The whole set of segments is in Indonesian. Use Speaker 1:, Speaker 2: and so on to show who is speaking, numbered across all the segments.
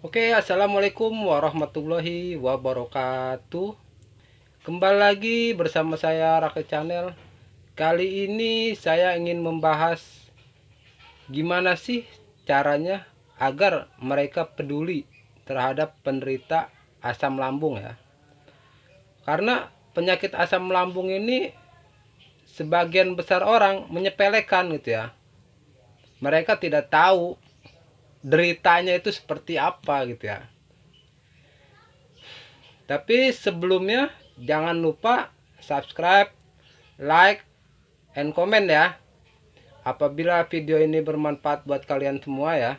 Speaker 1: Oke, assalamualaikum warahmatullahi wabarakatuh. Kembali lagi bersama saya Raket Channel. Kali ini saya ingin membahas gimana sih caranya agar mereka peduli terhadap penderita asam lambung ya. Karena penyakit asam lambung ini sebagian besar orang menyepelekan gitu ya. Mereka tidak tahu deritanya itu seperti apa gitu ya. Tapi sebelumnya jangan lupa subscribe, like, and comment ya. Apabila video ini bermanfaat buat kalian semua ya.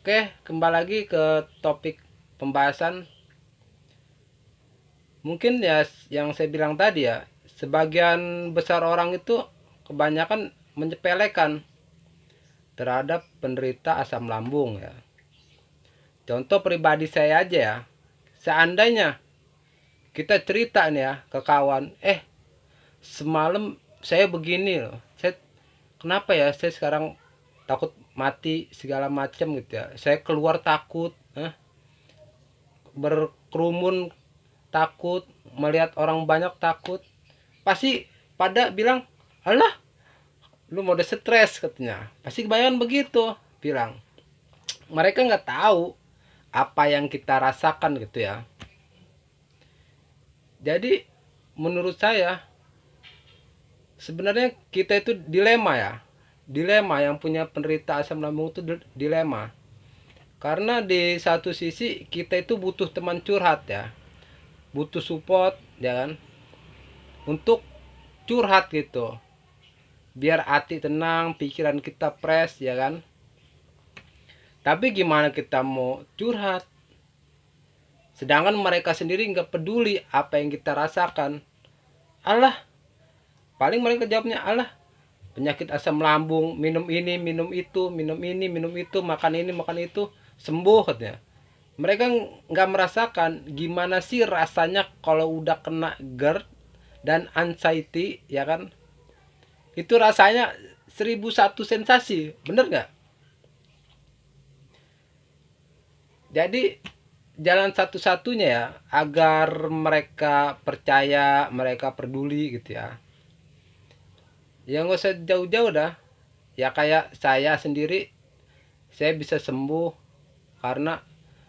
Speaker 1: Oke, kembali lagi ke topik pembahasan. Mungkin ya yang saya bilang tadi ya, sebagian besar orang itu kebanyakan menyepelekan terhadap penderita asam lambung ya. Contoh pribadi saya aja ya. Seandainya kita cerita nih ya ke kawan, semalam saya begini loh, saya kenapa ya saya sekarang takut mati segala macam gitu ya, saya keluar takut, berkerumun takut, melihat orang banyak takut, pasti pada bilang, alah lu mau udah stres katanya, pasti kebanyakan begitu bilang. Mereka nggak tahu apa yang kita rasakan gitu ya. Jadi menurut saya sebenarnya kita itu dilema ya. Dilema yang punya penderita asam lambung itu dilema. Karena di satu sisi kita itu butuh teman curhat ya. Butuh support ya kan. Untuk curhat gitu. Biar hati tenang, pikiran kita fresh ya kan. Tapi gimana kita mau curhat? Sedangkan mereka sendiri nggak peduli apa yang kita rasakan. Alah, paling mereka jawabnya, alah penyakit asam lambung, minum ini, minum itu, minum ini, minum itu, makan ini, makan itu, sembuh katanya. Mereka nggak merasakan gimana sih rasanya kalau udah kena GERD dan anxiety, ya kan? Itu rasanya 1001 sensasi, bener nggak? Jadi jalan satu-satunya ya agar mereka percaya, mereka peduli gitu ya. Ya nggak usah jauh-jauh dah. Ya kayak saya sendiri, saya bisa sembuh karena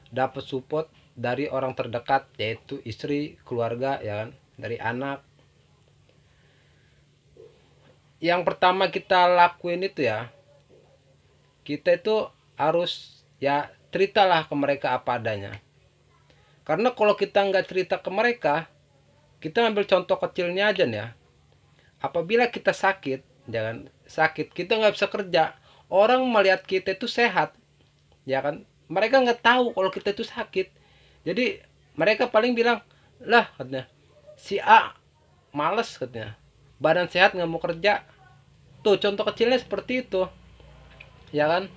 Speaker 1: dapat support dari orang terdekat, yaitu istri, keluarga ya kan, dari anak. Yang pertama kita lakuin itu ya, kita itu harus ya ceritalah ke mereka apa adanya. Karena kalau kita nggak cerita ke mereka, kita ambil contoh kecilnya aja nih ya. Apabila kita sakit, jangan sakit, kita nggak bisa kerja. Orang melihat kita itu sehat, ya kan? Mereka nggak tahu kalau kita itu sakit. Jadi mereka paling bilang, lah katanya, si A males katanya, badan sehat nggak mau kerja. Tuh contoh kecilnya seperti itu, ya kan?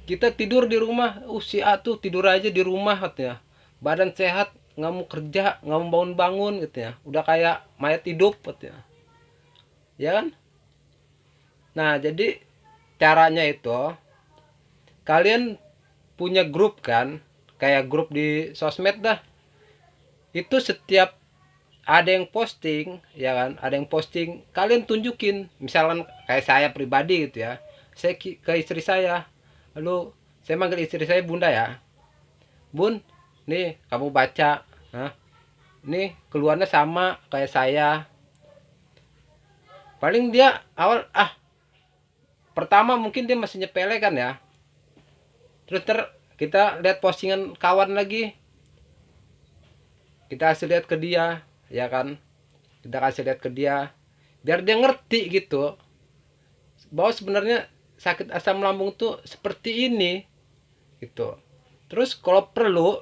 Speaker 1: Kita tidur di rumah, si A tuh tidur aja di rumah katanya, badan sehat nggak mau kerja, nggak mau bangun-bangun katanya, udah kayak mayat hidup katanya, ya kan? Nah jadi caranya itu kalian punya grup kan, kayak grup di sosmed dah. Itu setiap ada yang posting ya kan, ada yang posting, kalian tunjukin, misalkan kayak saya pribadi gitu ya, saya ke istri saya, lalu saya manggil istri saya bunda ya, bun nih kamu baca, nih keluarnya sama kayak saya. Paling dia awal pertama mungkin dia masih nyepele kan ya, terus kita lihat postingan kawan lagi, kita kasih lihat ke dia ya kan, kita kasih lihat ke dia biar dia ngerti gitu bahwa sebenarnya sakit asam lambung tuh seperti ini gitu. Terus kalau perlu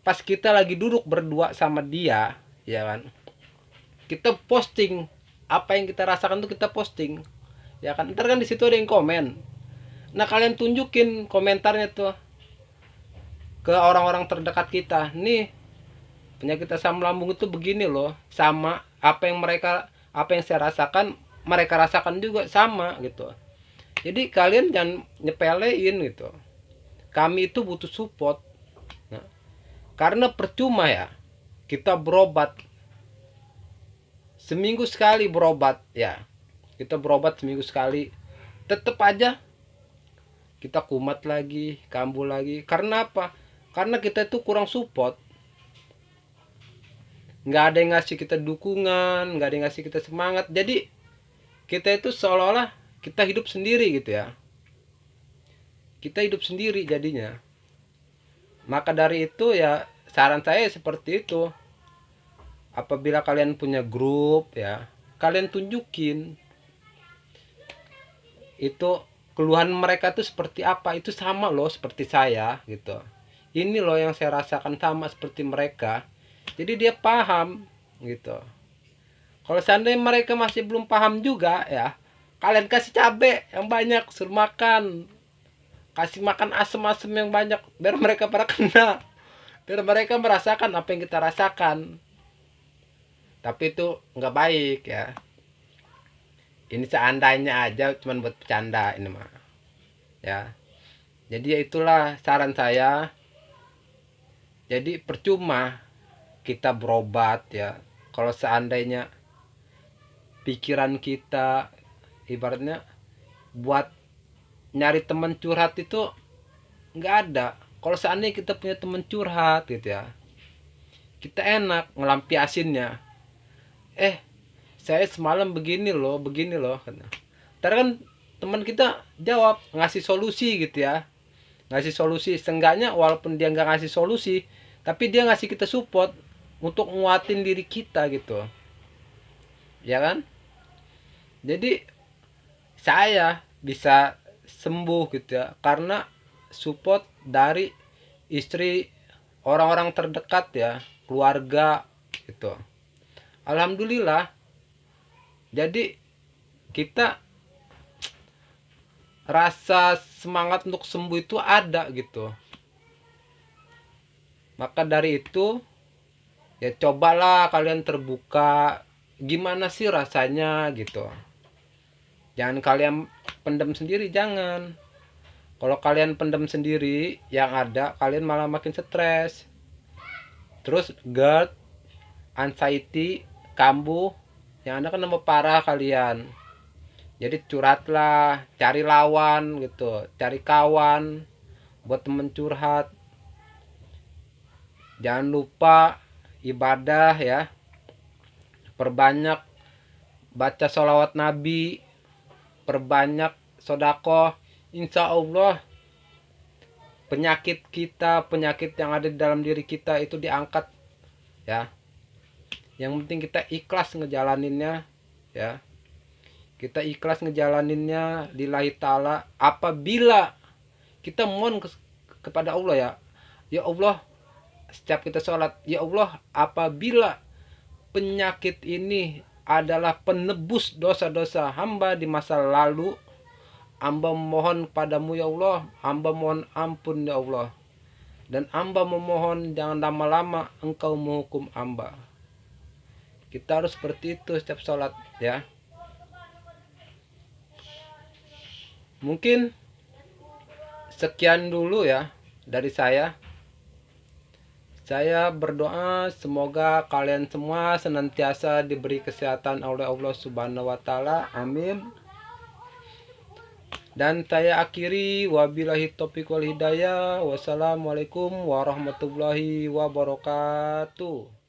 Speaker 1: pas kita lagi duduk berdua sama dia ya kan, kita posting apa yang kita rasakan tuh, kita posting ya kan, ntar kan di situ ada yang komen. Nah kalian tunjukin komentarnya tuh ke orang-orang terdekat kita, nih penyakit asam lambung itu begini loh, sama apa yang saya rasakan, mereka rasakan juga sama gitu. Jadi kalian jangan nyepelein gitu. kami itu butuh support. Nah, karena percuma ya kita berobat seminggu sekali, berobat ya, kita berobat seminggu sekali, tetap aja kita kumat lagi, kambuh lagi. Karena apa? Karena kita itu kurang support. Nggak ada yang ngasih kita dukungan, nggak ada yang ngasih kita semangat. Jadi kita itu seolah-olah kita hidup sendiri gitu ya. Kita hidup sendiri jadinya. Maka dari itu ya, saran saya seperti itu. Apabila kalian punya grup ya, kalian tunjukin itu keluhan mereka tuh seperti apa. Itu sama loh seperti saya gitu. Ini loh yang saya rasakan, sama seperti mereka. Jadi dia paham gitu. Kalau seandainya mereka masih belum paham juga ya, kalian kasih cabai yang banyak, suruh makan, kasih makan asam-asam yang banyak, biar mereka pada kena, biar mereka merasakan apa yang kita rasakan. Tapi itu nggak baik ya. Ini seandainya aja, cuman buat bercanda ini mah ya. Jadi ya itulah saran saya. Jadi percuma kita berobat ya, kalau seandainya pikiran kita ibaratnya buat nyari teman curhat itu nggak ada. Kalau seandainya kita punya teman curhat gitu ya, kita enak ngelampiasinnya. Saya semalam begini loh. Ntar kan teman kita jawab, ngasih solusi gitu ya, ngasih solusi. Seenggaknya walaupun dia nggak ngasih solusi, tapi dia ngasih kita support untuk nguatin diri kita gitu, ya kan? Jadi saya bisa sembuh gitu ya, karena support dari istri, orang-orang terdekat ya, keluarga gitu. Alhamdulillah. Jadi kita rasa semangat untuk sembuh itu ada gitu. Maka dari itu ya cobalah kalian terbuka, gimana sih rasanya gitu. Jangan kalian pendam sendiri, jangan. Kalau kalian pendam sendiri, yang ada kalian malah makin stres. Terus GERD, anxiety, kambuh, yang ada kan nambah parah kalian. Jadi curhatlah, cari lawan gitu, cari kawan buat temen curhat. Jangan lupa ibadah ya, perbanyak baca sholawat Nabi, perbanyak sodako. Insya Allah penyakit kita, penyakit yang ada di dalam diri kita itu diangkat ya. Yang penting kita ikhlas ngejalaninnya ya. Kita ikhlas ngejalaninnya lillahi ta'ala. Apabila kita mohon kepada Allah ya, ya Allah, setiap kita sholat, ya Allah, apabila penyakit ini adalah penebus dosa-dosa hamba di masa lalu, hamba mohon padamu ya Allah, hamba mohon ampun ya Allah, dan hamba memohon jangan lama-lama engkau menghukum hamba. Kita harus seperti itu setiap sholat ya. Mungkin sekian dulu ya dari saya. Saya berdoa semoga kalian semua senantiasa diberi kesehatan oleh Allah Subhanahu wa taala. Amin. Dan saya akhiri, wabillahi taufiq wal hidayah. Wassalamualaikum warahmatullahi wabarakatuh.